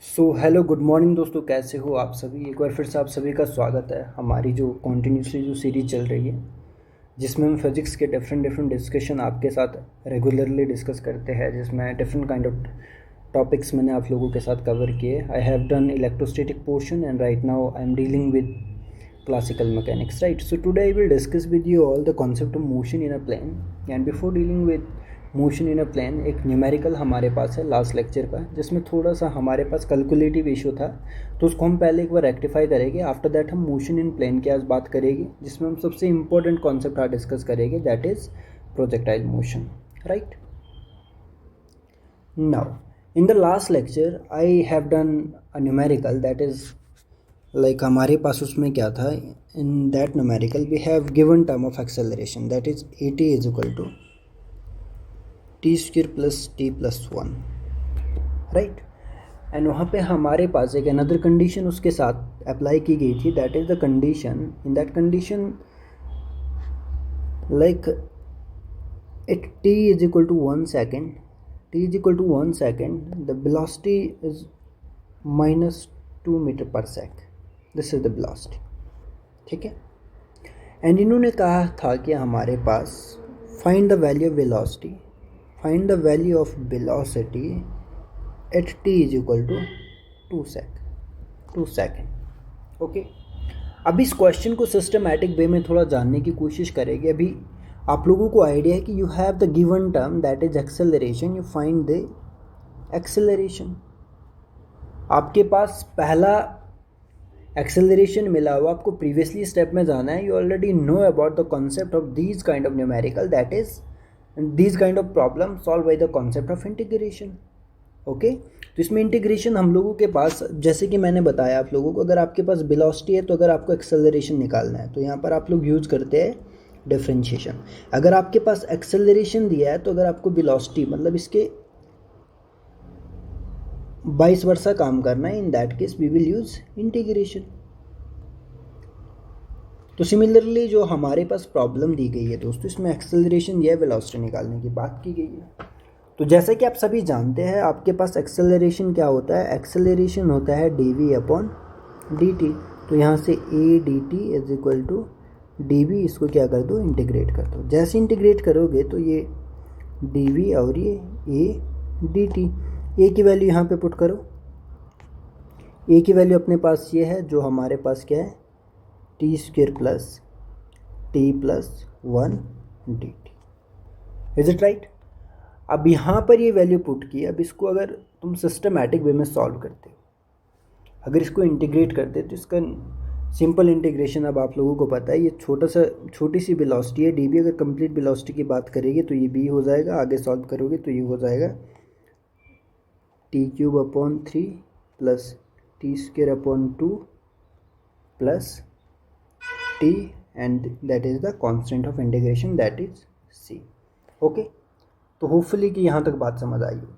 Hello good morning दोस्तों, कैसे हो आप सभी। एक बार फिर से आप सभी का स्वागत है हमारी जो कॉन्टीन्यूसली जो सीरीज चल रही है, जिसमें हम फिजिक्स के डिफरेंट डिफरेंट डिस्कशन आपके साथ रेगुलरली डिस्कस करते हैं, जिसमें डिफरेंट काइंड ऑफ टॉपिक्स मैंने आप लोगों के साथ कवर किए। आई have done electrostatic portion and right now I am dealing with classical mechanics, right? So today I will discuss with you all the concept of motion in a plane, and before dealing with motion in a plane, एक numerical हमारे पास है last lecture का, जिसमें थोड़ा सा हमारे पास calculative issue था, तो उसको हम पहले एक बार रेक्टिफाई करेंगे। आफ्टर दैट हम मोशन इन प्लेन की आज बात करेंगे, जिसमें हम सबसे इंपॉर्टेंट कॉन्सेप्ट आज डिस्कस करेंगे, that is projectile motion, right. Now in the last lecture I have done a numerical that is like हमारे पास उसमें क्या था, in that numerical we have given term of acceleration that is a t is equal to t square plus t plus one, right. And वहाँ पे हमारे पास एक another condition उसके साथ अप्लाई की गई थी, that is the condition, in that condition like at T is equal to 1 second, T is equal to 1 second, the velocity is -2 metre per sec, this is the velocity, ठीक है। And इन्होंने कहा था कि हमारे पास find the value of velocity, find the value of velocity at t is equal to 2 second, okay. अब इस क्वेश्चन को सिस्टमैटिक वे में थोड़ा जानने की कोशिश करेंगे। अभी आप लोगों को आइडिया है कि you have the given term that is acceleration, you find the acceleration. आपके पास पहला एक्सेलरेशन मिला हुआ, आपको प्रीवियसली स्टेप में जाना है, you already know about the concept of these kind of numerical, that is this kind of problem solve by the concept of integration, okay. तो इसमें इंटीग्रेशन हम लोगों के पास, जैसे कि मैंने बताया आप लोगों को, अगर आपके पास वेलोसिटी है तो अगर आपको एक्सेलरेशन निकालना है तो यहाँ पर आप लोग यूज़ करते हैं डिफरेंशिएशन। अगर आपके पास एक्सेलरेशन दिया है तो अगर आपको वेलोसिटी मतलब इसके वाइस वर्सा काम करना है, in that case we will use integration. तो सिमिलरली जो हमारे पास प्रॉब्लम दी गई है दोस्तों, इसमें एक्सेलरेशन या वेलोसिटी निकालने की बात की गई है। तो जैसे कि आप सभी जानते हैं, आपके पास एक्सेलरेशन क्या होता है, एक्सेलरेशन होता है डी अपॉन डी टी। तो यहाँ से a d t is equal to d v, इसको क्या कर दो, इंटीग्रेट कर दो। जैसे इंटीग्रेट करोगे तो ये डी वी और ये ए डी टी, ए की वैल्यू यहाँ पे पुट करो, ए की वैल्यू अपने पास ये है, जो हमारे पास क्या है, T square plus t plus 1 D t, is it right. अब यहाँ पर ये वैल्यू पुट की, अब इसको अगर तुम सिस्टमैटिक वे में सॉल्व करते हो, अगर इसको इंटीग्रेट करते तो इसका सिंपल इंटीग्रेशन, अब आप लोगों को पता है, ये छोटी सी वेलोसिटी है डी बी, अगर कंप्लीट वेलोसिटी की बात करेंगे तो ये बी हो जाएगा, आगे सॉल्व करोगे तो ये हो जाएगा T cube upon 3 plus T square upon 2 plus t and that is the constant of integration, that is c, okay. तो होपफुली कि यहाँ तक बात समझ आई हो।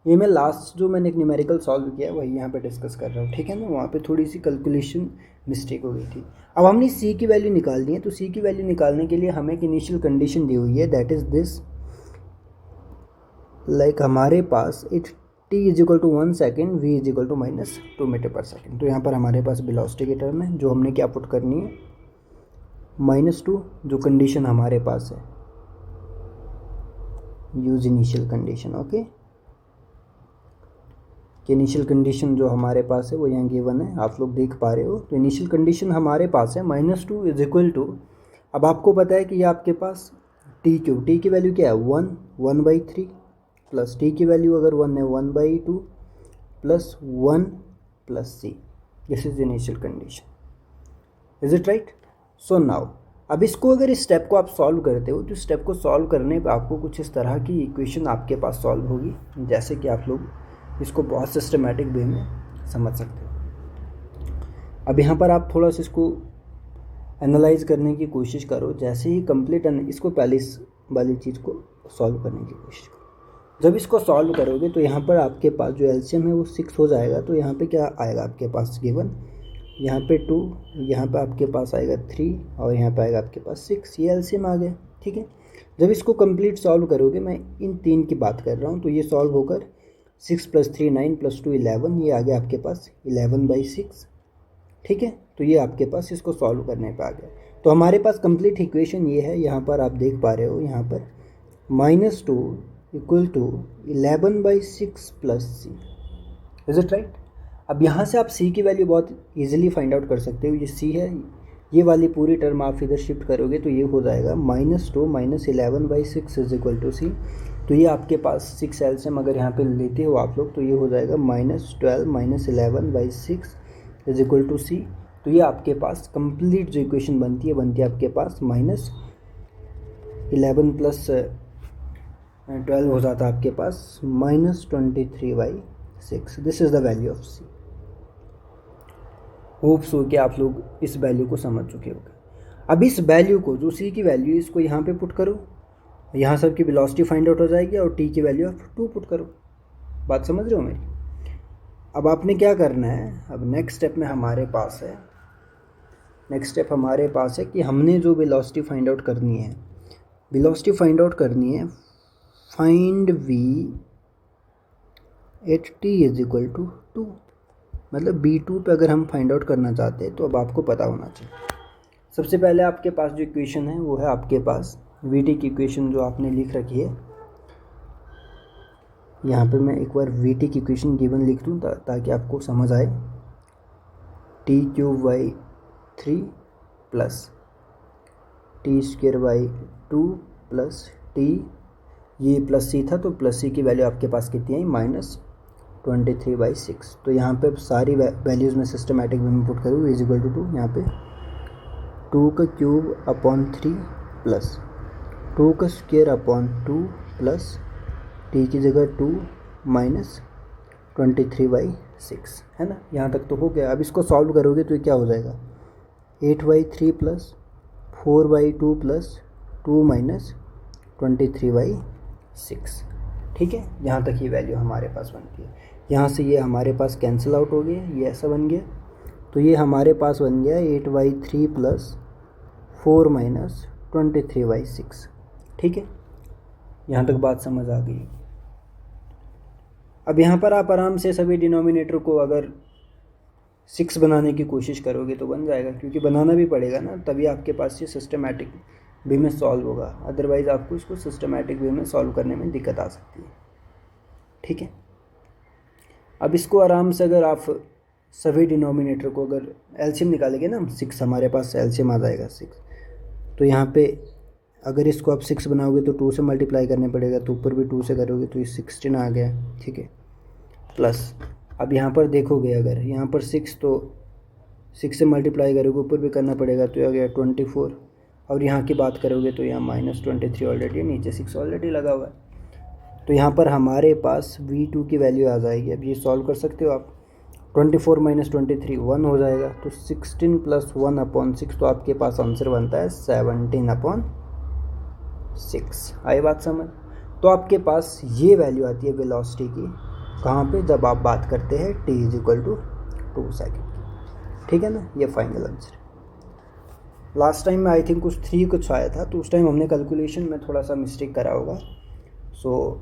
ये मैं लास्ट जो मैंने एक न्यूमेरिकल सॉल्व किया है वही यहाँ पे डिस्कस कर रहा हूँ, ठीक है ना। वहाँ पे थोड़ी सी कैलकुलेशन मिस्टेक हो गई थी। अब हमने c की वैल्यू निकालनी है, तो c की वैल्यू निकालने के लिए हमें एक इनिशियल कंडीशन दी हुई है, दैट इज दिस, लाइक हमारे पास it t is equal to 1 second, v is equal to -2 metre per second. तो यहाँ पर हमारे पास वेलोसिटी की टर्म है, जो हमने क्या पुट करनी है, -2, जो कंडीशन हमारे पास है, यूज इनिशियल कंडीशन, ओके। कि इनिशियल कंडीशन जो हमारे पास है वो यहाँ गिवन है, आप लोग देख पा रहे हो। तो इनिशियल कंडीशन हमारे पास है -2 इज इक्वल टू, अब आपको पता है कि ये आपके पास टी क्यू, टी की वैल्यू क्या है 1/3 प्लस टी की वैल्यू अगर 1 है 1/2 plus 1 plus c, this is initial condition, is it right. So now अब इसको अगर इस स्टेप को आप सॉल्व करते हो, तो स्टेप को सॉल्व करने पे आपको कुछ इस तरह की इक्वेशन आपके पास सॉल्व होगी, जैसे कि आप लोग इसको बहुत सिस्टमैटिक वे में समझ सकते हो। अब यहाँ पर आप थोड़ा सा इसको एनालाइज करने की कोशिश करो, जैसे ही कंप्लीट इसको पहले इस वाली चीज़ को सॉल्व करने की कोशिश करो। जब इसको सॉल्व करोगे तो यहाँ पर आपके पास जो एलसीएम है वो 6 हो जाएगा। तो यहाँ पे क्या आएगा आपके पास गिवन, यहाँ पे 2, यहाँ पे आपके पास आएगा 3 और यहाँ पे आएगा आपके पास 6, ये एलसीएम आ गया, ठीक है। जब इसको कंप्लीट सॉल्व करोगे, मैं इन 3 की बात कर रहा हूँ, तो ये सॉल्व होकर 6 + 3 9 + 2 11, ये आ गया आपके पास 11/6। ठीक है, तो ये आपके पास इसको सॉल्व करने पे आ गया। तो हमारे पास कंप्लीट इक्वेशन ये है, यहाँ पर आप देख पा रहे हो, यहाँ पर -2 = 11/6 + c। Is it right? अब यहाँ से आप c की वैल्यू बहुत इजीली फाइंड आउट कर सकते हो। ये c है, ये वाली पूरी टर्म आप इधर शिफ्ट करोगे तो ये हो जाएगा -2 - 11/6 = c। तो ये आपके पास 6 एलसीएम अगर यहाँ पे लेते हो आप लोग तो ये हो जाएगा -12 - 11/6 = c। तो ये आपके पास कंप्लीट जो इक्वेशन बनती है आपके पास -11 + 12 हो जाता है आपके पास -23/6। This is the value of c। Hope so कि आप लोग इस वैल्यू को समझ चुके होंगे। अब इस वैल्यू को, जो c की वैल्यू है, इसको यहाँ पे पुट करो, यहाँ सबकी वेलोसिटी फाइंड आउट हो जाएगी, और t की वैल्यू ऑफ 2 पुट करो। बात समझ रहे हो मेरी? अब आपने क्या करना है, अब नेक्स्ट स्टेप में हमारे पास है, नेक्स्ट स्टेप हमारे पास है कि हमने जो वेलोसिटी फाइंड आउट करनी है, वेलोसिटी फाइंड आउट करनी है, फाइंड v एट t = 2। मतलब b2 पे अगर हम फाइंड आउट करना चाहते हैं तो अब आपको पता होना चाहिए। सबसे पहले आपके पास जो इक्वेशन है वो है आपके पास vt की इक्वेशन जो आपने लिख रखी है। यहाँ पे मैं एक बार vt की इक्वेशन गिवन लिख दूँ ताकि आपको समझ आए। t³ + t² / 2 + t, ये +c था तो +c की वैल्यू आपके पास कितनी आई, -23/6। तो यहाँ पे सारी वैल्यूज़ में सिस्टमेटिक वे में पुट करूँ, v = 2, यहाँ पे 2³ + 2² + t की जगह 2 - 23/6, है ना? यहाँ तक तो हो गया। अब इसको सॉल्व करोगे तो ये क्या हो जाएगा, 8/3 + 4/2 + 2 - 23/6। ठीक है, यहाँ तक ये वैल्यू हमारे पास बनती है। यहाँ से ये हमारे पास कैंसिल आउट हो गया, ये ऐसा बन गया। तो ये हमारे पास बन गया 8/3 + 4 - 23/6। ठीक है, यहाँ तक बात समझ आ गई। अब यहाँ पर आप आराम से सभी डिनोमिनेटर को अगर 6 बनाने की कोशिश करोगे तो बन जाएगा, क्योंकि बनाना भी पड़ेगा ना, तभी आपके पास ये सिस्टमेटिक वे में सॉल्व होगा। अदरवाइज़ आपको इसको सिस्टमेटिक वे में सॉल्व करने में दिक्कत आ सकती है। ठीक है, अब इसको आराम से अगर आप सभी डिनोमिनेटर को अगर एलसीएम निकालेंगे ना, 6 हमारे पास एलसीएम आ जाएगा 6। तो यहाँ पे अगर इसको आप 6 बनाओगे तो 2 से मल्टीप्लाई करने पड़ेगा, तो ऊपर भी 2 से करोगे तो ये 16 आ गया। ठीक है, प्लस अब यहाँ पर देखोगे, अगर यहाँ पर 6 तो 6 से मल्टीप्लाई करोगे, ऊपर भी करना पड़ेगा, तो आ गया 24। और यहाँ की बात करोगे तो यहाँ -23 ऑलरेडी, नीचे 6 ऑलरेडी लगा हुआ है। तो यहाँ पर हमारे पास v2 की वैल्यू आ जाएगी। अब ये सॉल्व कर सकते हो आप। 24 - 23 1 हो जाएगा, तो 16 + 1/6, तो आपके पास आंसर बनता है 17/6। आई बात समझ? तो आपके पास ये वैल्यू आती है वेलोसिटी की, कहाँ पे, जब आप बात करते हैं t = 2 सेकेंड की। ठीक है ना, ये फाइनल आंसर। लास्ट टाइम में आई थिंक कुछ 3 कुछ आया था, तो उस टाइम हमने कैलकुलेशन में थोड़ा सा मिस्टेक करा होगा। सो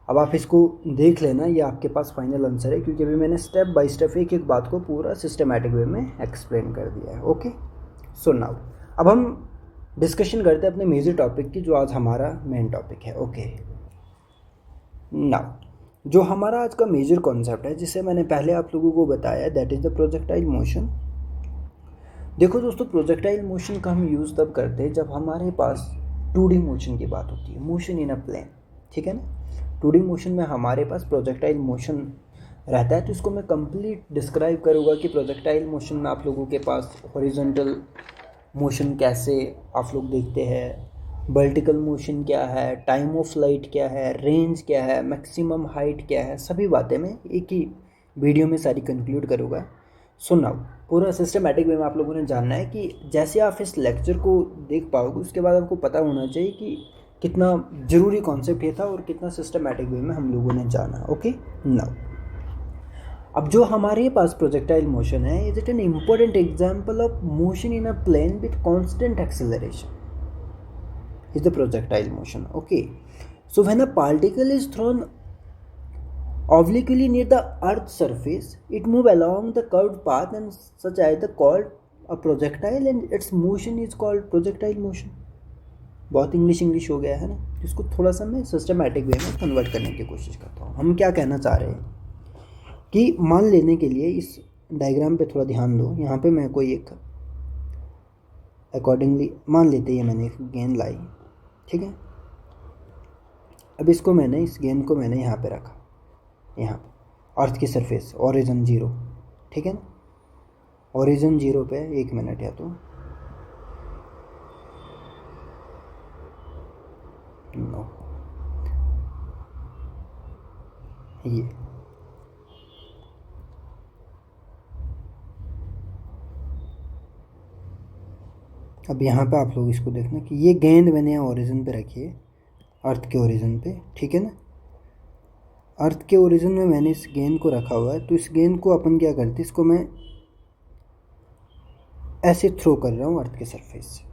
अब आप इसको देख लेना, ये आपके पास फाइनल आंसर है, क्योंकि अभी मैंने स्टेप बाय स्टेप एक एक बात को पूरा सिस्टमेटिक वे में एक्सप्लेन कर दिया है। ओके, सो नाउ अब हम डिस्कशन करते हैं अपने मेजर टॉपिक की, जो आज हमारा मेन टॉपिक है। ओके, नाउ जो हमारा आज का मेजर कॉन्सेप्ट है, जिसे मैंने पहले आप लोगों को बताया, that is the projectile motion. देखो दोस्तों, प्रोजेक्टाइल मोशन का हम यूज़ तब करते हैं जब हमारे पास 2D मोशन की बात होती है, मोशन इन अ प्लेन। ठीक है ना, 2D मोशन में हमारे पास प्रोजेक्टाइल मोशन रहता है। तो इसको मैं कंप्लीट डिस्क्राइब करूँगा कि प्रोजेक्टाइल मोशन में आप लोगों के पास हॉरिजॉन्टल मोशन कैसे आप लोग देखते हैं, वर्टिकल मोशन क्या है, टाइम ऑफ फ्लाइट क्या है, रेंज क्या है, मैक्सिमम हाइट क्या है, सभी बातें मैं एक ही वीडियो में सारी कंक्लूड करूँगा। सो नाउ पूरा सिस्टमेटिक वे में आप लोगों ने जानना है कि जैसे आप इस लेक्चर को देख पाओगे, उसके बाद आपको पता होना चाहिए कि कितना ज़रूरी कॉन्सेप्ट ये था और कितना सिस्टमेटिक वे में हम लोगों ने जाना। ओके, नाउ अब जो हमारे पास प्रोजेक्टाइल मोशन है, is it an important example of motion in a plane with constant acceleration is the projectile motion. Okay, so when a particle is thrown obliquely near the earth surface, it move along the curved path and such as the called a projectile and its motion is called projectile motion. बहुत English हो गया है ना, इसको थोड़ा सा मैं systematic way में कन्वर्ट करने की कोशिश करता हूँ. हम क्या कहना चाह रहे हैं कि मान लेने के लिए इस डायग्राम पे थोड़ा ध्यान दो. यहाँ पे मैं कोई एक अकॉर्डिंगली मान लेते हैं मैंने एक गेंद लाई, ठीक है. अब इसको मैंने इस गेंद को मैंने यहाँ पे रखा, यहाँ अर्थ की सरफेस, ओरिजिन 0, ठीक है ना. ओरिजिन 0 पे 1 मिनट या तो नो ये अब यहाँ पे आप लोग इसको देखना कि ये गेंद मैंने यहाँ ओरिजिन पे रखी है, अर्थ के ओरिजिन पे, ठीक है ना. अर्थ के ओरिजिन में मैंने इस गेंद को रखा हुआ है. तो इस गेंद को अपन क्या करते हैं, इसको मैं ऐसे थ्रो कर रहा हूँ अर्थ के सरफेस से,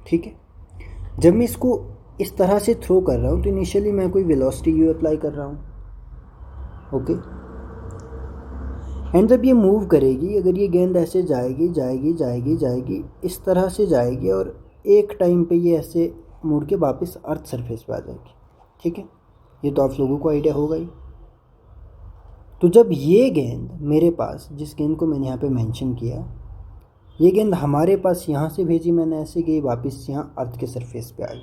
ठीक है. जब मैं इसको इस तरह से थ्रो कर रहा हूँ तो इनिशियली मैं कोई वेलोसिटी यू अप्लाई कर रहा हूँ, ओके. एंड जब ये मूव करेगी, अगर ये गेंद ऐसे जाएगी जाएगी जाएगी जाएगी इस तरह से जाएगी और एक टाइम पे ये ऐसे मुड़ के वापस अर्थ सरफेस पे आ जाएगी, ठीक है. ये तो आप लोगों को आइडिया होगा ही. तो जब ये गेंद मेरे पास, जिस गेंद को मैंने यहाँ पे मेंशन किया, ये गेंद हमारे पास यहाँ से भेजी मैंने, ऐसे गई वापस यहाँ अर्थ के सरफेस पे आई,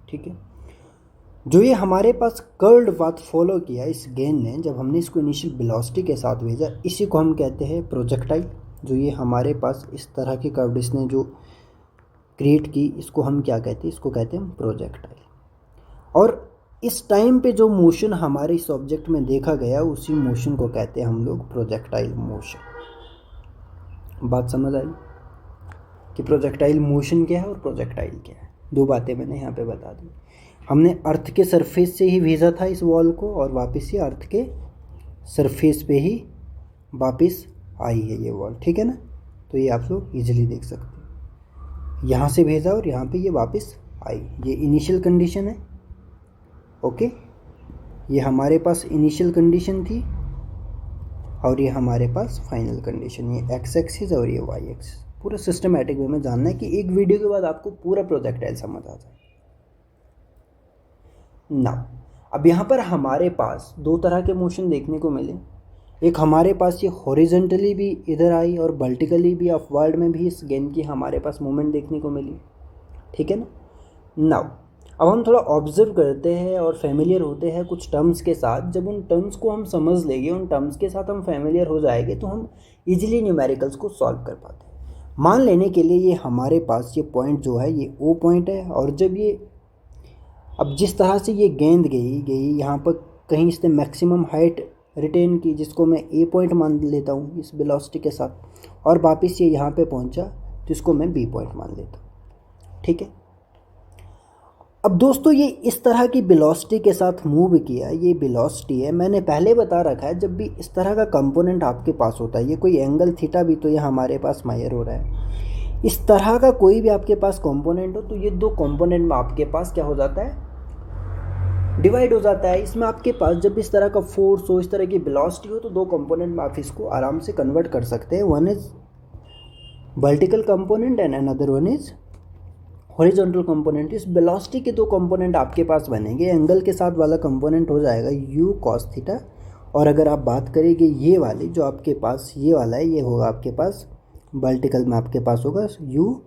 ठीक है. जो ये हमारे पास कर्व्ड पाथ फॉलो किया इस गेंद ने, जब हमने इसको इनिशियल वेलोसिटी के साथ भेजा, इसी को हम कहते हैं प्रोजेक्टाइल. जो ये हमारे पास इस तरह की कर्व इसने जो क्रिएट की, इसको हम क्या कहते हैं, इसको कहते हैं प्रोजेक्टाइल. और इस टाइम पे जो मोशन हमारे इस ऑब्जेक्ट में देखा गया, उसी मोशन को कहते हैं हम लोग प्रोजेक्टाइल मोशन. बात समझ आई कि प्रोजेक्टाइल मोशन क्या है और प्रोजेक्टाइल क्या है. 2 बातें मैंने यहाँ पे बता दी. हमने अर्थ के सरफेस से ही भेजा था इस वॉल को और वापस ये अर्थ के सरफेस पे ही वापस आई है ये वॉल, ठीक है ना. तो ये आप लोग इजीली देख सकते हैं, यहाँ से भेजा और यहाँ पे ये वापस आई. ये इनिशियल कंडीशन है, ओके. ये हमारे पास इनिशियल कंडीशन थी और ये हमारे पास फाइनल कंडीशन. ये एक्स एक्सिस और ये वाई एक्सिस. पूरा सिस्टमेटिक वे में जानना है कि एक वीडियो के बाद आपको पूरा प्रोजेक्टाइल समझ आ जाए. ना अब यहाँ पर हमारे पास 2 तरह के मोशन देखने को मिले. एक हमारे पास ये हॉरिजेंटली भी इधर आई और वर्टिकली भी अपवर्ड में भी इस गेंद की हमारे पास मूवमेंट देखने को मिली, ठीक है ना. नाउ अब हम थोड़ा ऑब्जर्व करते हैं और फेमिलियर होते हैं कुछ टर्म्स के साथ. जब उन टर्म्स को हम समझ लेंगे, उन टर्म्स के साथ हम फेमिलियर हो जाएंगे, तो हम इजीली न्यूमेरिकल्स को सॉल्व कर पाते हैं. मान लेने के लिए ये हमारे पास ये पॉइंट जो है ये ओ पॉइंट है, और जब ये अब जिस तरह से ये गेंद गई यहाँ पर कहीं इसने मैक्सिमम हाइट रिटेन की, जिसको मैं ए पॉइंट मान लेता हूँ इस वेलोसिटी के साथ, और वापस ये यहाँ पे पहुँचा तो इसको मैं बी पॉइंट मान लेता हूँ, ठीक है. अब दोस्तों ये इस तरह की वेलोसिटी के साथ मूव किया, ये वेलोसिटी है. मैंने पहले बता रखा है जब भी इस तरह का कंपोनेंट आपके पास होता है, ये कोई एंगल थीटा भी तो ये हमारे पास मायर हो रहा है, इस तरह का कोई भी आपके पास कंपोनेंट हो, तो ये 2 कंपोनेंट में आपके पास क्या हो जाता है, डिवाइड हो जाता है. इसमें आपके पास जब इस तरह का फोर्स हो, इस तरह की वेलोसिटी हो, तो 2 कंपोनेंट में आप इसको आराम से कन्वर्ट कर सकते हैं. One is vertical component and another one is horizontal component. इस वेलोसिटी के 2 कंपोनेंट आपके पास बनेंगे. एंगल के साथ वाला कंपोनेंट हो जाएगा यू कॉस थीटा, और अगर आप बात करेंगे ये वाली जो आपके पास ये वाला है, ये होगा आपके पास वर्टिकल में आपके पास होगा यू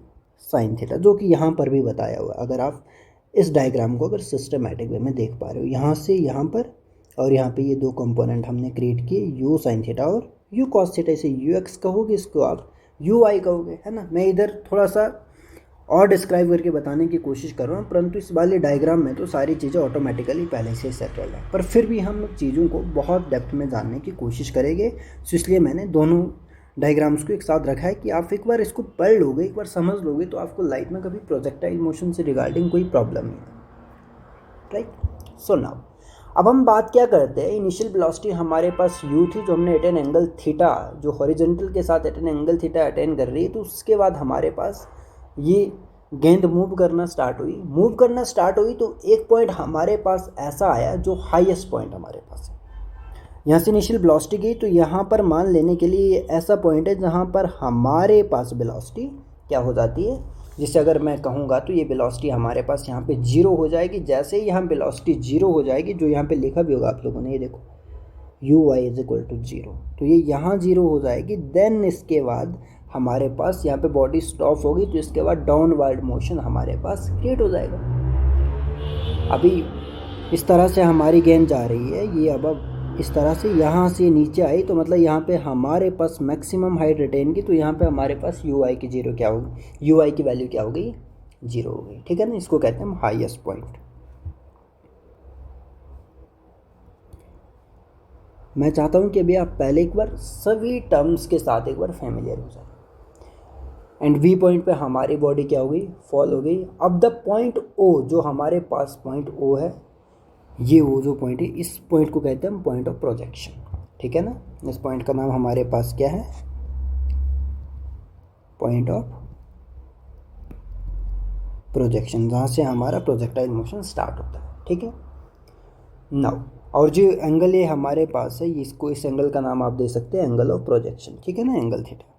साइन थीटा, जो कि यहाँ पर भी बताया हुआ है. अगर आप इस डायग्राम को अगर सिस्टमेटिक वे में देख पा रहे हो, यहाँ से यहाँ पर और यहाँ पे ये 2 कंपोनेंट हमने क्रिएट किए, यू साइन थीटा और यू कॉस थीटा. इसे यू एक्स कहोगे, इसको आप यू वाई कहोगे, है ना. मैं इधर थोड़ा सा और डिस्क्राइब करके बताने की कोशिश कर रहा हूँ, परंतु इस वाले डायग्राम में तो सारी चीज़ें ऑटोमेटिकली पहले से सेटल है, पर फिर भी हम चीज़ों को बहुत डेप्थ में जानने की कोशिश करेंगे. तो इसलिए मैंने दोनों डायग्राम्स को एक साथ रखा है कि आप एक बार इसको पढ़ लोगे, एक बार समझ लोगे, तो आपको लाइफ में कभी प्रोजेक्टाइल मोशन से रिगार्डिंग कोई प्रॉब्लम नहीं है, राइट. सो नाउ अब हम बात क्या करते हैं, इनिशियल वेलोसिटी हमारे पास u थी, जो हमने एट एन एंगल थीटा, जो हॉरिजॉन्टल के साथ at an angle theta attain कर रही है. तो उसके बाद हमारे पास ये गेंद मूव करना स्टार्ट हुई, तो एक पॉइंट हमारे पास ऐसा आया जो हाईएस्ट पॉइंट हमारे पास है, यहाँ से इनिशियल वेलोसिटी गई, तो यहाँ पर मान लेने के लिए ऐसा पॉइंट है जहाँ पर हमारे पास वेलोसिटी क्या हो जाती है, जिससे अगर मैं कहूँगा तो ये वेलोसिटी हमारे पास यहाँ पे 0 हो जाएगी। जैसे ही यहाँ वेलोसिटी 0 हो जाएगी, जो यहाँ पे लिखा भी होगा आप लोगों ने, ये देखो uy इज इक्वल टू 0, तो ये यहाँ 0 हो जाएगी। देन इसके बाद हमारे पास यहाँ पे बॉडी स्टॉप होगी, तो इसके बाद डाउनवर्ड मोशन हमारे पास क्रिएट हो जाएगा। अभी इस तरह से हमारी गेंद जा रही है, ये अब इस तरह से यहाँ से नीचे आई, तो मतलब यहाँ पे हमारे पास मैक्सिमम हाइट रिटेन की, तो यहाँ पे हमारे पास ui की 0 क्या होगी, ui की वैल्यू क्या हो गई, 0 हो गई। ठीक है ना, इसको कहते हैं हम हाईएस्ट पॉइंट। मैं चाहता हूँ कि अभी आप पहले एक बार सभी टर्म्स के साथ एक बार फेमिलियर हो जाए। एंड वी पॉइंट पे हमारी बॉडी क्या हो गई, फॉल हो गई। अब द पॉइंट ओ, जो हमारे पास पॉइंट ओ है, ये वो जो पॉइंट है, इस पॉइंट को कहते हैं हम पॉइंट ऑफ प्रोजेक्शन। ठीक है ना, इस पॉइंट का नाम हमारे पास क्या है, पॉइंट ऑफ प्रोजेक्शन, जहाँ से हमारा प्रोजेक्टाइल मोशन स्टार्ट होता है। ठीक है नाउ, और जो एंगल ये हमारे पास है, इसको, इस एंगल का नाम आप दे सकते हैं एंगल ऑफ प्रोजेक्शन। ठीक है ना, angle theta,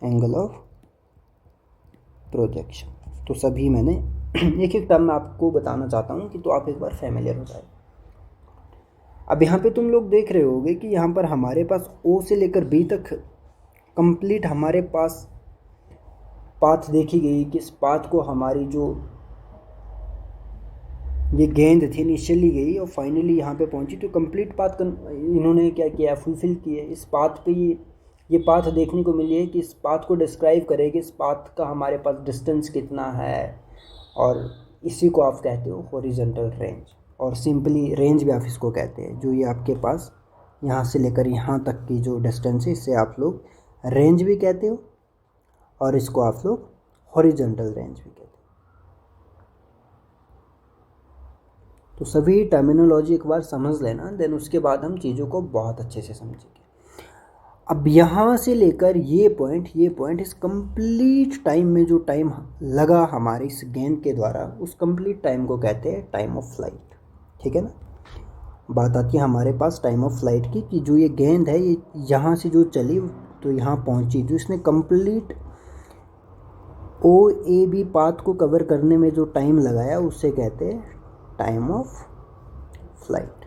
angle of projection. तो सभी मैंने एक एक टर्म मैं आपको बताना चाहता हूँ कि तो आप एक बार फेमिलियर हो जाए। अब यहाँ पे तुम लोग देख रहे होगे कि यहाँ पर हमारे पास O से लेकर B तक कंप्लीट हमारे पास पाथ देखी गई कि इस पाथ को हमारी जो ये गेंद थी इनिशियली गई और फाइनली यहाँ पे पहुँची, तो कंप्लीट पाथ इन्होंने क्या किया, फुलफिल किए। इस पाथ पे ये पाथ देखने को मिली है कि इस पाथ को डिस्क्राइब करेगी, इस पाथ का हमारे पास डिस्टेंस कितना है, और इसी को आप कहते हो हॉरिजॉन्टल रेंज, और सिंपली रेंज भी आप इसको कहते हैं। जो ये आपके पास यहाँ से लेकर यहाँ तक की जो डिस्टेंस है, इससे आप लोग रेंज भी कहते हो, और इसको आप लोग हॉरिजॉन्टल रेंज भी कहते हो। तो सभी टर्मिनोलॉजी एक बार समझ लेना, देन उसके बाद हम चीज़ों को बहुत अच्छे से समझेंगे। अब यहाँ से लेकर ये पॉइंट इस कंप्लीट टाइम में जो टाइम लगा हमारे इस गेंद के द्वारा, उस कंप्लीट टाइम को कहते हैं टाइम ऑफ फ्लाइट। ठीक है ना, बात आती है हमारे पास टाइम ऑफ फ्लाइट की, कि जो ये गेंद है, ये यहाँ से जो चली तो यहाँ पहुँची, जो इसने कंप्लीट OAB पाथ को कवर करने में जो टाइम लगाया, उससे कहते हैं टाइम ऑफ फ्लाइट।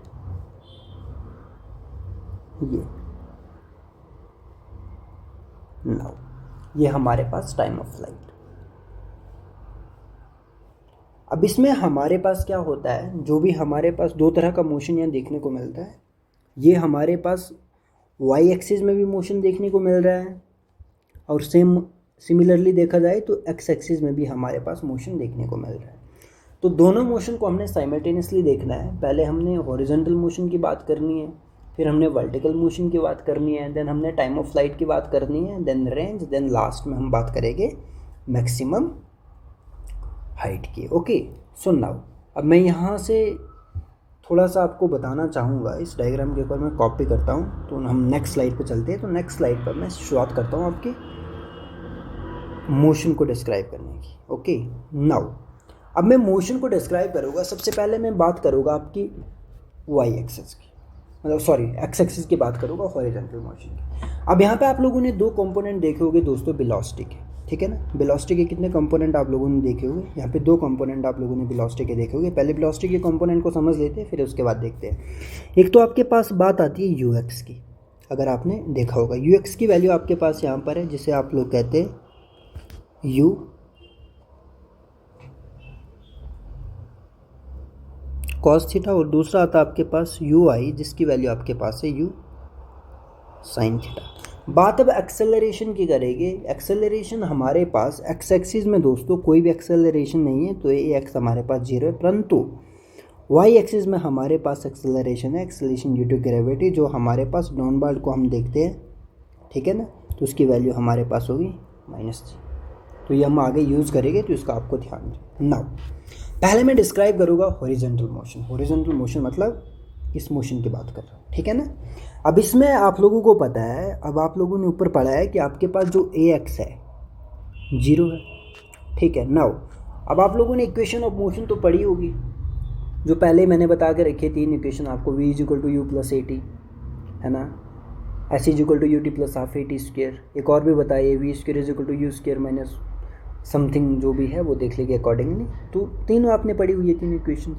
ये हमारे पास टाइम ऑफ फ्लाइट। अब इसमें हमारे पास क्या होता है, जो भी हमारे पास दो तरह का मोशन यहाँ देखने को मिलता है। ये हमारे पास y एक्सिस में भी मोशन देखने को मिल रहा है, और सिमिलरली देखा जाए तो x एक्सिस में भी हमारे पास मोशन देखने को मिल रहा है। तो दोनों मोशन को हमने साइमल्टेनियसली देखना है। पहले हमने हॉरिजॉन्टल मोशन की बात करनी है, फिर हमने वर्टिकल मोशन की बात करनी है, देन हमने टाइम ऑफ फ्लाइट की बात करनी है, देन रेंज, देन लास्ट में हम बात करेंगे मैक्सिमम हाइट की। ओके, सुन नाउ, अब मैं यहाँ से थोड़ा सा आपको बताना चाहूँगा। इस डायग्राम के ऊपर मैं कॉपी करता हूँ, तो हम नेक्स्ट स्लाइड पे चलते हैं। तो नेक्स्ट स्लाइड पर मैं शुरुआत करता हूँ आपके मोशन को डिस्क्राइब करने की। ओके नाउ, अब मैं मोशन को डिस्क्राइब करूँगा। सबसे पहले मैं बात करूँगा आपकी y एक्सिस की, मतलब सॉरी x एक्सिस की बात करूँगा, हॉरिजॉन्टल मोशन की। अब यहाँ पे आप लोगों ने दो कंपोनेंट देखे होंगे दोस्तों, वेलोसिटी के। ठीक है ना, वेलोसिटी के कितने कंपोनेंट आप लोगों ने देखे होंगे, यहाँ पे दो कंपोनेंट आप लोगों ने वेलोसिटी के देखे होंगे। पहले वेलोसिटी के कंपोनेंट को समझ लेते हैं, फिर उसके बाद देखते हैं। एक तो आपके पास बात आती है ux की। अगर आपने देखा होगा, ux की वैल्यू आपके पास यहाँ पर है, जिसे आप लोग कहते हैं u cos थीटा, और दूसरा आता है आपके पास ui, जिसकी वैल्यू आपके पास है u sin थीटा। बात अब एक्सेलरेशन की करेंगे। एक्सेलरेशन हमारे पास एक्स एक्सिस में दोस्तों कोई भी एक्सेलरेशन नहीं है, तो ये एक्स हमारे पास 0 है, परंतु वाई एक्सिस में हमारे पास एक्सेलरेशन है, एक्सेलरेशन ड्यू टू ग्रेविटी, जो हमारे पास डाउनवर्ड को हम देखते हैं। ठीक है ना, तो उसकी वैल्यू हमारे पास होगी -g। तो ये हम आगे यूज़ करेंगे, तो इसका आपको ध्यान रखें। नाउ पहले मैं डिस्क्राइब करूँगा हॉरिजॉन्टल मोशन। हॉरिजॉन्टल मोशन मतलब इस मोशन की बात कर रहा हूँ। ठीक है ना, अब इसमें आप लोगों को पता है, अब आप लोगों ने ऊपर पढ़ा है कि आपके पास जो ax है 0 है। ठीक है, नाउ अब आप लोगों ने इक्वेशन ऑफ मोशन तो पढ़ी होगी, जो पहले मैंने बता के रखी है 3 इक्वेशन आपको, v is equal to u plus a t, है ना, s is equal to u t plus half a t square. एक और भी बताइए, v square is equal to u square minus something जो भी है वो देख लीजिए अकॉर्डिंगली। तो तीनों आपने पढ़ी हुई है 3 इक्वेशन।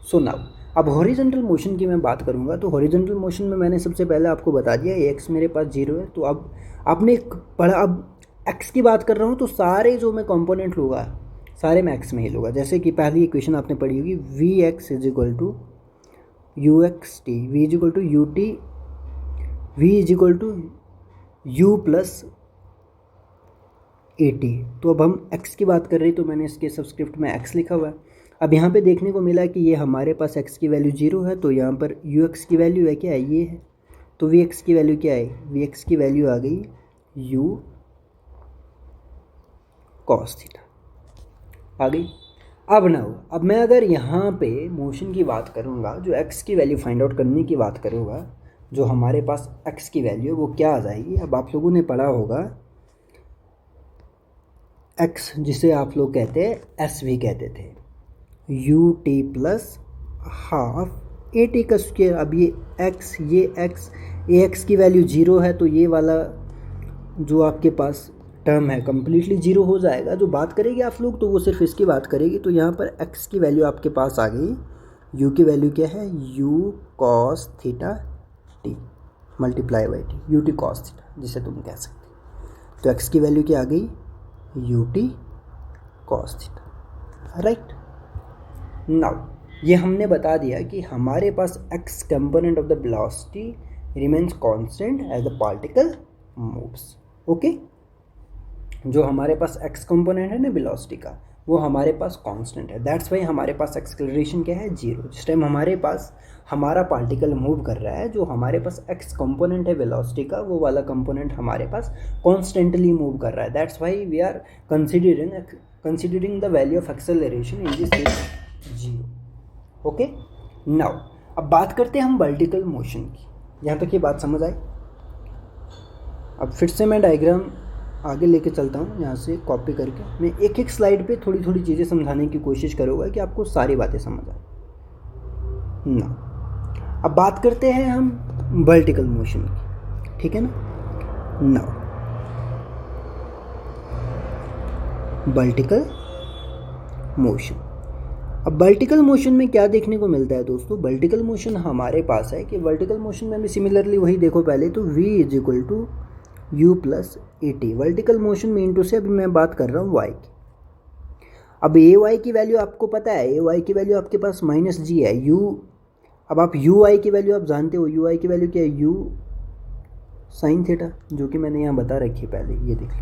सो नाउ अब हॉरिजॉन्टल मोशन की मैं बात करूँगा। तो हॉरिजॉन्टल मोशन में मैंने सबसे पहले आपको बता दिया एक्स मेरे पास 0 है। तो अब आपने पढ़ा, अब एक्स की बात कर रहा हूँ तो सारे जो मैं कंपोनेंट लूँगा सारे मैं एक्स में ही लूँगा। जैसे कि पहली इक्वेशन आपने पढ़ी होगी, v x is equal to u x t, v is equal to u t, v is equal to u plus a t. तो अब हम एक्स की बात कर रहे हैं तो मैंने इसके सबस्क्रिप्ट में एक्स लिखा हुआ है। अब यहाँ पे देखने को मिला कि ये हमारे पास एक्स की वैल्यू 0 है, तो यहाँ पर यू एक्स की वैल्यू है क्या है, ये है। तो वी एक्स की वैल्यू क्या है, वी एक्स की वैल्यू आ गई यू कॉस थीटा आ गई। अब ना हो, अब मैं अगर यहाँ पे मोशन की बात करूँगा, जो एक्स की वैल्यू फाइंड आउट करने की बात करूँगा, जो हमारे पास एक्स की वैल्यू है वो क्या आ जाएगी। अब आप लोगों ने पढ़ा होगा एक्स, जिसे आप लोग कहते हैं एस वी कहते थे, you t plus half a t का स्क्वायर। अब ये एक्स, ये एक्स, ए एक्स की वैल्यू 0 है, तो ये वाला जो आपके पास टर्म है कम्प्लीटली 0 हो जाएगा। जो बात करेगी आप लोग तो वो सिर्फ इसकी बात करेगी। तो यहाँ पर एक्स की वैल्यू आपके पास आ गई, यू की वैल्यू क्या है, you cos theta T multiply by T, U T cos theta जिसे तुम कह सकते। तो एक्स की वैल्यू क्या आ गई, u T cos theta, right. Now ये हमने बता दिया कि हमारे पास X component of the velocity remains constant as the particle moves. Okay, जो हमारे पास एक्स कंपोनेंट है ना वेलोसिटी का, वो हमारे पास कांस्टेंट है। दैट्स वाई हमारे पास एक्सेलरेशन क्या है, 0। जिस टाइम हमारे पास हमारा पार्टिकल मूव कर रहा है, जो हमारे पास एक्स कंपोनेंट है वेलोसिटी का, वो वाला कंपोनेंट हमारे पास कॉन्स्टेंटली मूव कर रहा है। That's why we are considering the value of acceleration in this case 0। Okay, now अब बात करते हैं हम वर्टिकल मोशन की। यहाँ तक ये बात समझ आई। अब फिर से मैं डायग्राम आगे लेके चलता हूँ, यहाँ से कॉपी करके मैं एक एक स्लाइड पे थोड़ी थोड़ी चीज़ें समझाने की कोशिश करूँगा कि आपको सारी बातें समझ आए ना। अब बात करते हैं हम वर्टिकल मोशन की, ठीक है ना। वर्टिकल मोशन, अब वर्टिकल मोशन में क्या देखने को मिलता है दोस्तों। वर्टिकल मोशन हमारे पास है कि वर्टिकल मोशन में भी सिमिलरली वही देखो पहले, तो v is equal to u plus a t. Vertical motion में इंटू से अभी मैं बात कर रहा हूँ वाई की। अब ए वाई की वैल्यू आपको पता है, ए वाई की वैल्यू आपके पास माइनस जी है, यू। अब आप यू आई की वैल्यू आप जानते हो, यू आई की वैल्यू क्या है, यू साइन थीटा, जो कि मैंने यहाँ बता रखी है पहले, ये देख लो,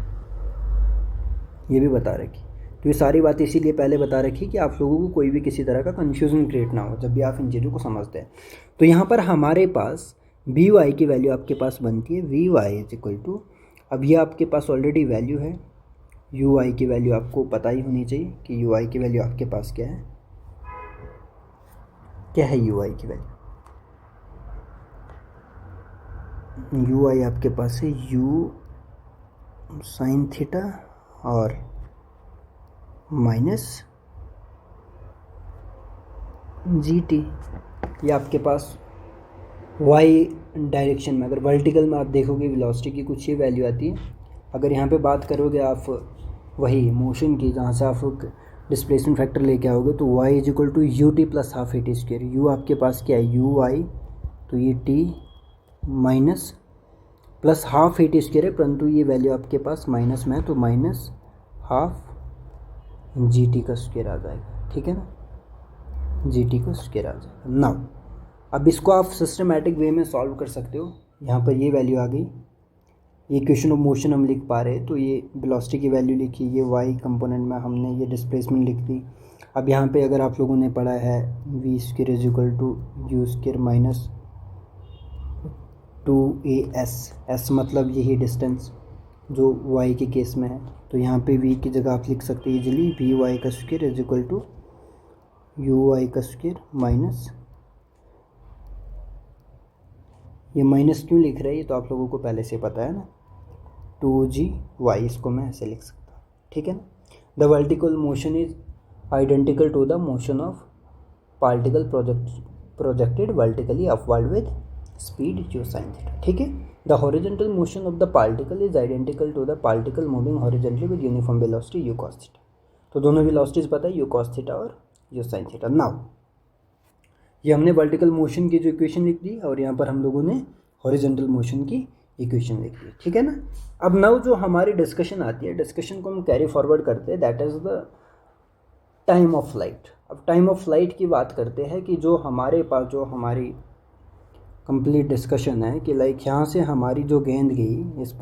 ये भी बता रखी। तो ये सारी बातें इसीलिए पहले बता रखी कि आप लोगों को कोई भी किसी तरह का कन्फ्यूजन क्रिएट ना हो जब भी आप इन चीज़ों को समझते हैं। तो यहाँ पर हमारे पास वी वाई की वैल्यू आपके पास बनती है, v y is equal to, अब ये आपके पास ऑलरेडी वैल्यू है, यू आई की वैल्यू आपको पता ही होनी चाहिए कि यू आई की वैल्यू आपके पास क्या है, क्या है यू आई की वैल्यू। यू आई आपके पास है यू साइन थीटा और माइनस जी टी। ये आपके पास वाई डायरेक्शन में, अगर वर्टिकल में आप देखोगे वेलोसिटी की कुछ ही वैल्यू आती है। अगर यहाँ पे बात करोगे आप वही मोशन की, जहाँ से आप डिस्प्लेसमेंट फैक्टर लेके आओगे, तो y is equal to u t plus half a t square. U आपके पास क्या है, यू आई, तो ये t minus plus half a t square है, परंतु ये वैल्यू आपके पास माइनस में है, तो माइनस हाफ जी टी का स्क्वेयर आ जाएगा, ठीक है ना, जी टी का स्क्वेयर आ जाएगा। नाउ अब इसको आप सिस्टमेटिक वे में सॉल्व कर सकते हो। यहाँ पर ये वैल्यू आ गई, ये इक्वेशन ऑफ मोशन हम लिख पा रहे हैं, तो ये वेलोसिटी की वैल्यू लिखी, ये वाई कंपोनेंट में हमने ये डिस्प्लेसमेंट लिख दी। अब यहाँ पे अगर आप लोगों ने पढ़ा है v square is equal to u square minus 2as, s मतलब यही डिस्टेंस जो y के केस में है, तो यहाँ पे v की जगह आप लिख सकते हैं इजीली वी वाई का square is equal to u y का स्क्वायर माइनस, ये माइनस क्यों लिख रहे हैं ये तो आप लोगों को पहले से पता है ना, 2g, इसको मैं ऐसे लिख सकता हूँ, ठीक है ना। The vertical motion is identical to the motion of particle projected vertically upward with speed u sin theta, ठीक है। The horizontal motion of the particle is identical to the particle moving horizontally with uniform velocity u cos theta. तो दोनों velocities पता है, u cos theta और u sin theta. Now ये हमने vertical motion की जो इक्वेशन लिख दी और यहाँ पर हम लोगों ने हॉरिजॉन्टल मोशन की इक्वेशन लिख दी, ठीक है ना। अब नाउ जो हमारी डिस्कशन आती है, डिस्कशन को हम कैरी फॉरवर्ड करते हैं, that is the time of flight. अब टाइम ऑफ फ्लाइट की बात करते हैं कि जो हमारे पास जो हमारी कंप्लीट डिस्कशन है कि लाइक यहाँ से हमारी जो गेंद गई इस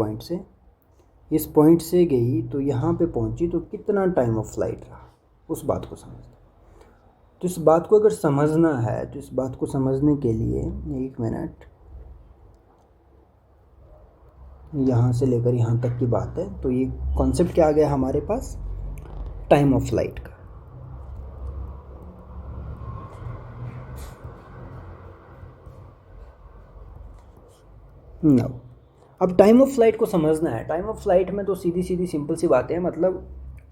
पॉइंट से गई तो यहाँ पे पहुँची तो कितना टाइम ऑफ फ्लाइट रहा, उस बात को समझते। तो इस बात को अगर समझना है तो इस बात को समझने के लिए 1 मिनट, यहाँ से लेकर यहाँ तक की बात है। तो ये कॉन्सेप्ट क्या आ गया हमारे पास, टाइम ऑफ फ्लाइट का। नाउ अब टाइम ऑफ फ्लाइट को समझना है। टाइम ऑफ फ्लाइट में तो सीधी सीधी सिंपल सी बातें हैं, मतलब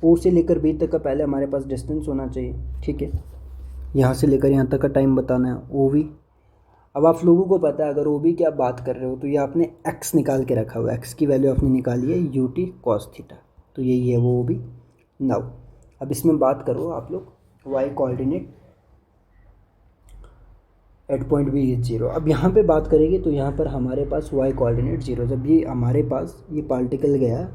ओ से लेकर बी तक का पहले हमारे पास डिस्टेंस होना चाहिए, ठीक है। यहाँ से लेकर यहाँ तक का टाइम बताना है, ओ वी। अब आप लोगों को पता है अगर ओ बी की आप बात कर रहे हो तो ये आपने एक्स निकाल के रखा हुआ है, एक्स की वैल्यू आपने निकाली है यू टी कॉस थीटा, तो यही है वो ओ बी। नाउ अब इसमें बात करो आप लोग y coordinate at point B is 0। अब यहाँ पे बात करेंगे तो यहाँ पर हमारे पास वाई कोऑर्डिनेट 0। जब ये हमारे पास ये पार्टिकल गया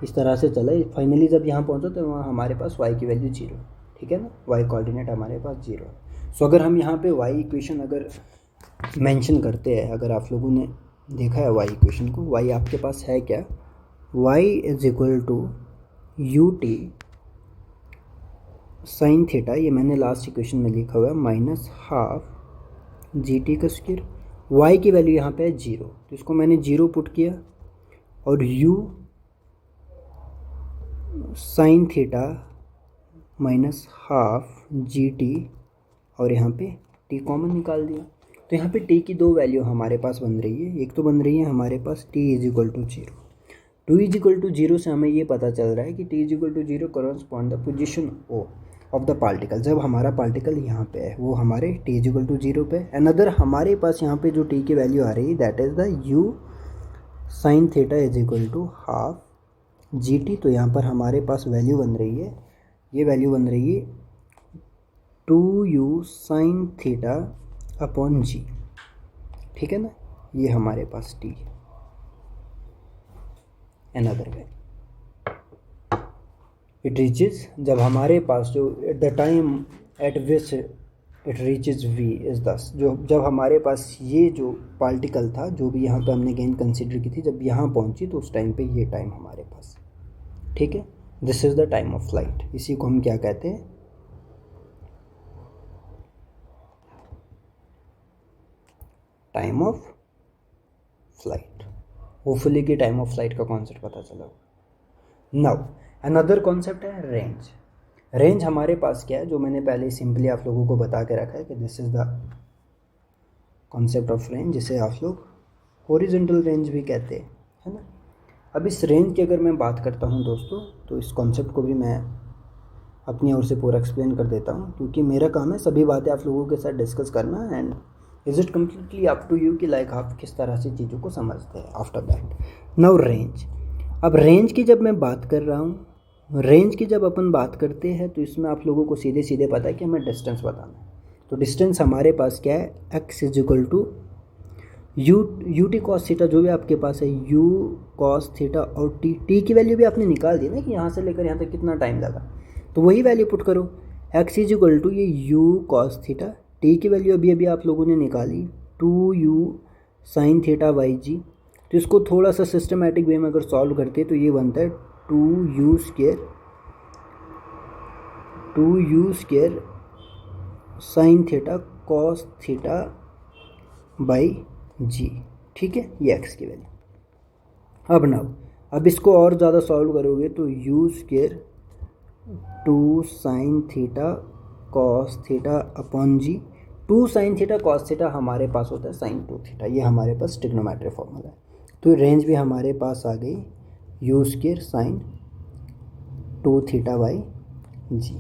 इस तरह से चला, फाइनली जब यहाँ पहुँचा तो वहाँ हमारे पास वाई की वैल्यू 0, ठीक है ना। वाई कोऑर्डिनेट हमारे पास 0 है। सो अगर हम यहाँ पे वाई इक्वेशन अगर मेंशन करते हैं, अगर आप लोगों ने देखा है वाई इक्वेशन को, वाई आपके पास है क्या, y is equal to u t sine theta, ये मैंने लास्ट इक्वेशन में लिखा हुआ है, माइनस हाफ जी टी का स्क्वायर। वाई की वैल्यू यहाँ पे है 0, तो इसको मैंने 0 पुट किया और u sine theta minus half g T और यहाँ पे t कॉमन निकाल दिया। तो यहाँ पे t की दो वैल्यू हमारे पास बन रही है, एक तो बन रही है हमारे पास t is equal to 0, 2 is equal to 0 से हमें ये पता चल रहा है कि t is equal to 0 correspond the position O of the particle. जब हमारा पार्टिकल यहाँ पे है वो हमारे t इज इक्वल टू 0 पे। अनदर हमारे पास यहाँ पे जो t की वैल्यू आ रही है that is the u sine theta is equal to half g t. तो यहाँ पर हमारे पास वैल्यू बन रही है, ये वैल्यू बन रही है 2u साइन थीटा अपॉन जी, ठीक है ना। ये हमारे पास t है। अनदर वे इट रीचेज, जब हमारे पास जो at the time eight which it reaches v is 10, जो जब हमारे पास ये जो पार्टिकल था जो भी यहाँ पे हमने गेंद कंसिडर की थी, जब यहाँ पहुँची तो उस टाइम पे ये टाइम हमारे पास, ठीक है। This is the time of flight. इसी को हम क्या कहते हैं, टाइम ऑफ फ्लाइट। होपफुली कि टाइम ऑफ फ्लाइट का कॉन्सेप्ट पता चला। नाउ अनदर कॉन्सेप्ट है रेंज। रेंज हमारे पास क्या है, जो मैंने पहले सिंपली आप लोगों को बता के रखा है कि this is the concept of range, जिसे आप लोग हॉरिजॉन्टल रेंज भी कहते हैं, है ना। अब इस रेंज की अगर मैं बात करता हूँ दोस्तों, तो इस कॉन्सेप्ट को भी मैं अपनी ओर से पूरा एक्सप्लेन कर देता हूँ, क्योंकि मेरा काम है सभी बातें आप लोगों के साथ डिस्कस करना। And is it completely up to you कि लाइक आप किस तरह से चीज़ों को समझते हैं। After that now range. अब रेंज की जब मैं बात कर रहा हूँ, रेंज की जब अपन बात करते हैं तो इसमें आप लोगों को सीधे सीधे पता है कि हमें डिस्टेंस बताना है। तो डिस्टेंस हमारे पास क्या है, x is equal to u T cos theta, जो भी आपके पास है u कॉस थीटा, और t की वैल्यू भी आपने निकाल दी ना कि यहाँ से लेकर यहाँ तक कितना टाइम लगा, तो वही वैल्यू पुट करो। x इज इक्वल टू ये u कॉस थीटा, t की वैल्यू अभी अभी आप लोगों ने निकाली 2u साइन थीटा वाई जी। तो इसको थोड़ा सा सिस्टमेटिक वे में अगर सॉल्व करते तो ये बनता है 2u square sine theta cos theta by g, ठीक है, ये x की वैल्यू। अब नाउ अब इसको और ज़्यादा सॉल्व करोगे तो u square 2 sine theta cos theta upon g. 2 sine theta cos theta हमारे पास होता है साइन 2 थीटा, ये हमारे पास ट्रिग्नोमेट्री फॉर्मूला है। तो रेंज भी हमारे पास आ गई u square sine 2 theta by g.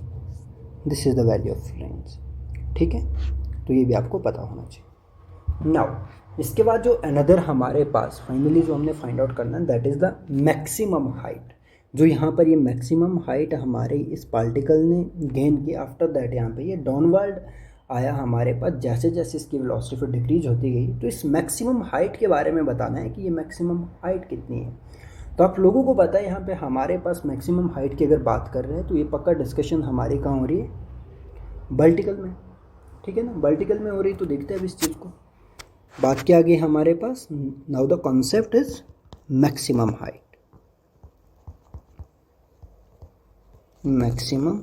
This is the value of range, ठीक है, तो ये भी आपको पता होना चाहिए। नाउ इसके बाद जो अनदर हमारे पास फाइनली जो हमने फाइंड आउट करना है that is the maximum height. जो यहाँ पर ये मैक्सिमम हाइट हमारे इस पार्टिकल ने गेन की, आफ्टर दैट यहाँ पे ये डाउनवर्ड आया हमारे पास, जैसे जैसे इसकी वेलोसिटी फिर डिक्रीज होती गई। तो इस मैक्सिमम हाइट के बारे में बताना है कि ये मैक्सिमम हाइट कितनी है। तो आप लोगों को पता है यहाँ पे हमारे पास मैक्सिमम हाइट की अगर बात कर रहे हैं तो ये पक्का डिस्कशन हमारी कहाँ हो रही है, वर्टिकल में, ठीक है ना, वर्टिकल में हो रही। तो देखते हैं अब इस चीज़ को। बात क्या आ गई हमारे पास, now the concept is maximum height. Maximum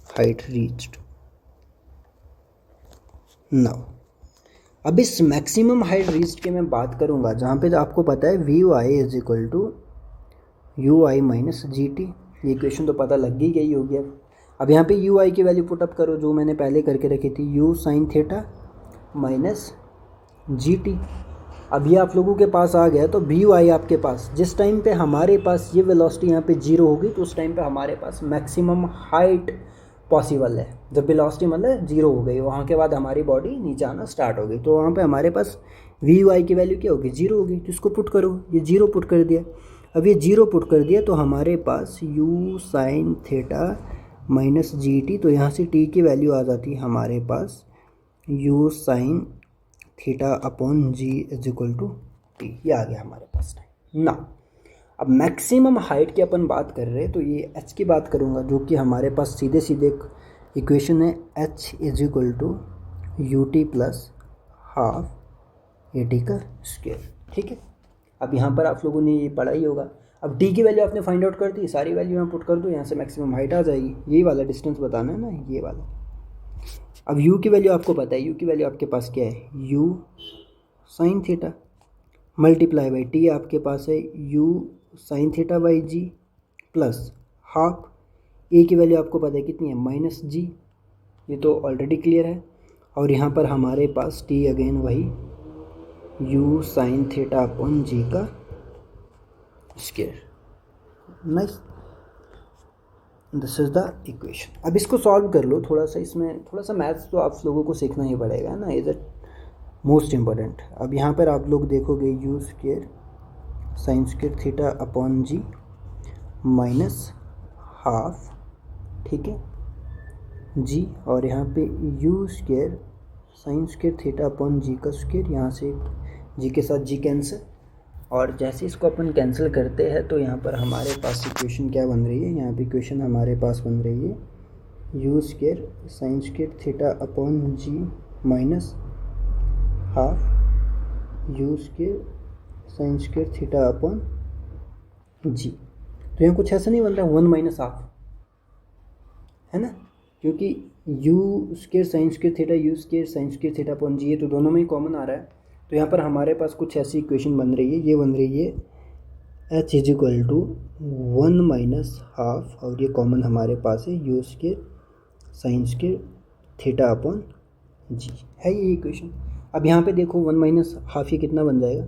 height reached. Now अब इस मैक्सिमम हाइट रीच्ड की मैं बात करूंगा जहां पे आपको पता है v y is equal to u i minus g t. ये इक्वेशन तो पता लग ही गई होगी। अब यहाँ पे यू आई की वैल्यू पुटअप करो जो मैंने पहले करके रखी थी, you sine theta minus g T. अब ये आप लोगों के पास आ गया। तो वी वाई आपके पास जिस टाइम पे हमारे पास ये वेलोसिटी यहाँ पे जीरो होगी तो उस टाइम पे हमारे पास मैक्सिमम हाइट पॉसिबल है। जब वेलोसिटी मतलब जीरो हो गई, वहाँ के बाद हमारी बॉडी नीचे आना स्टार्ट हो गई, तो वहाँ पे हमारे पास वी वाई की वैल्यू क्या होगी, जीरो होगी। तो इसको पुट करो, ये जीरो पुट कर दिया। अब ये जीरो पुट कर दिया तो हमारे पास u sine theta minus g t, तो यहाँ से टी की वैल्यू आ जाती है हमारे पास u sine theta upon g is equal to t. ये आ गया हमारे पास टाइम ना। अब मैक्सिमम हाइट की अपन बात कर रहे हैं तो ये एच की बात करूँगा, जो कि हमारे पास सीधे सीधे इक्वेशन है h is equal to u t plus half a t का स्क्वायर, ठीक है। अब यहाँ पर आप लोगों ने ये पढ़ा ही होगा। अब डी की वैल्यू आपने फाइंड आउट कर दी, सारी वैल्यू यहाँ पुट कर दो, यहाँ से मैक्सिमम हाइट आ जाएगी। यही वाला डिस्टेंस बताना है ना, ये वाला। अब u की वैल्यू आपको पता है, u की वैल्यू आपके पास क्या है, u sine theta multiply by t आपके पास है u sine theta by g plus half a की वैल्यू आपको पता है कितनी है, माइनस जी। ये तो ऑलरेडी क्लियर है। और यहाँ पर हमारे पास t अगेन वही u sine theta upon g का square. Nice, this is the equation. अब इसको सॉल्व कर लो थोड़ा सा, इसमें थोड़ा सा मैथ्स तो आप लोगों को सीखना ही पड़ेगा ना, इज इट मोस्ट इम्पोर्टेंट। अब यहाँ पर आप लोग देखोगे u square sine square theta upon g minus half, ठीक है जी, और यहाँ पे u square sine square theta upon g का स्क्वायर, यहाँ से जी के साथ जी कैंसिल। और जैसे इसको अपन कैंसिल करते हैं तो यहाँ पर हमारे पास इक्वेशन क्या बन रही है, यहाँ पे इक्वेशन हमारे पास बन रही है u square sine square theta upon g minus half u square sine square theta upon g. तो यहाँ कुछ ऐसा नहीं बन रहा, वन माइनस हाफ है ना, क्योंकि u square sine square theta u square sine square theta upon g, ये तो दोनों में ही कॉमन आ रहा है। तो यहाँ पर हमारे पास कुछ ऐसी इक्वेशन बन रही है, ये बन रही है h is equal to one minus half, और ये कॉमन हमारे पास है u square sine square theta upon g, है ये इक्वेशन। अब यहाँ पे देखो वन माइनस हाफ ये कितना बन जाएगा,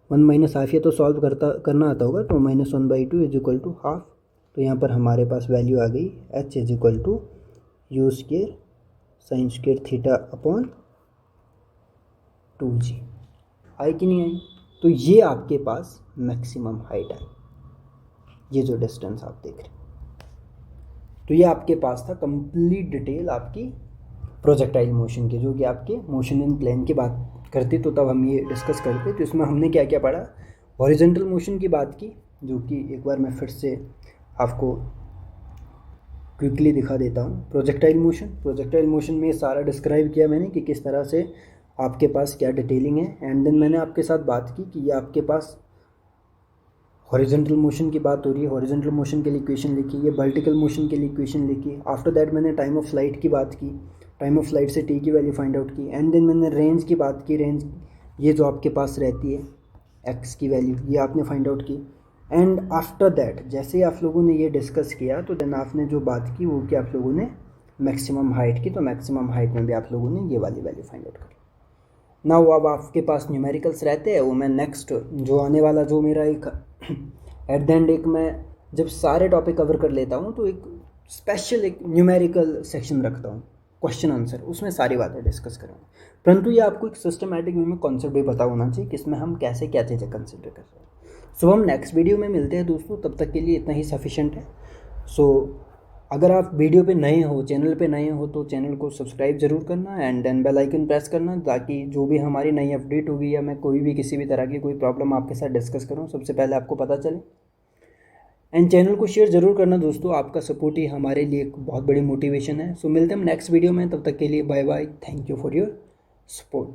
वन माइनस हाफ ये तो सॉल्व करना आता होगा, तो minus one by two is equal to half. तो यहाँ पर हमारे पास वैल्यू आ गई h is equal to u square sine square theta upon two g. आई कि नहीं आई? तो ये आपके पास मैक्सिमम हाइट है, ये जो डिस्टेंस आप देख रहे हैं। तो ये आपके पास था कंप्लीट डिटेल आपकी प्रोजेक्टाइल मोशन की, जो कि आपके मोशन इन प्लेन की बात करती, तो तब हम ये डिस्कस करते। तो इसमें हमने क्या क्या पढ़ा, हॉरिजॉन्टल मोशन की बात की, जो कि एक बार मैं फिर से आपको क्विकली दिखा देता हूँ। प्रोजेक्टाइल मोशन में सारा डिस्क्राइब किया मैंने कि किस तरह से आपके पास क्या डिटेलिंग है। एंड देन मैंने आपके साथ बात की कि ये आपके पास हॉरिजॉन्टल मोशन की बात हो रही है, हॉरिजॉन्टल मोशन के लिए इक्वेशन लिखी, ये वर्टिकल मोशन के लिए इक्वेशन लिखी। आफ्टर दैट मैंने टाइम ऑफ फ्लाइट की बात की, टाइम ऑफ फ्लाइट से टी की वैल्यू फाइंड आउट की। एंड देन मैंने रेंज की बात की, रेंज ये जो आपके पास रहती है एक्स की वैल्यू, ये आपने फाइंड आउट की। एंड आफ्टर दैट जैसे आप लोगों ने ये डिस्कस किया, तो देन आपने जो बात की वो कि आप लोगों ने मैक्सिमम हाइट की, तो मैक्सिमम हाइट में भी आप लोगों ने ये वाली वैल्यू फाइंड आउट करी। ना वो अब आपके पास न्यूमेरिकल्स रहते हैं, वो मैं नेक्स्ट जो आने वाला जो मेरा एक एट द एंड एक मैं जब सारे टॉपिक कवर कर लेता हूँ तो एक स्पेशल एक न्यूमेरिकल सेक्शन रखता हूँ, क्वेश्चन आंसर, उसमें सारी बातें डिस्कस करूँगा। परंतु ये आपको एक सिस्टमैटिक वे में कॉन्सेप्ट भी पता होना चाहिए कि इसमें हम कैसे क्या चीज़ें कंसिडर कर रहे हैं। सो हम नेक्स्ट वीडियो में मिलते हैं दोस्तों, तब तक के लिए इतना ही सफिशेंट है। सो अगर आप वीडियो पे नए हो, चैनल पे नए हो, तो चैनल को सब्सक्राइब ज़रूर करना and then bell icon press करना, ताकि जो भी हमारी नई अपडेट होगी या मैं कोई भी किसी भी तरह की कोई प्रॉब्लम आपके साथ डिस्कस करूँ, सबसे पहले आपको पता चले। एंड चैनल को शेयर ज़रूर करना दोस्तों, आपका सपोर्ट ही हमारे लिए एक बहुत बड़ी मोटिवेशन है। सो मिलते हैं हम नेक्स्ट वीडियो में, तब तक के लिए bye bye, thank you for your support.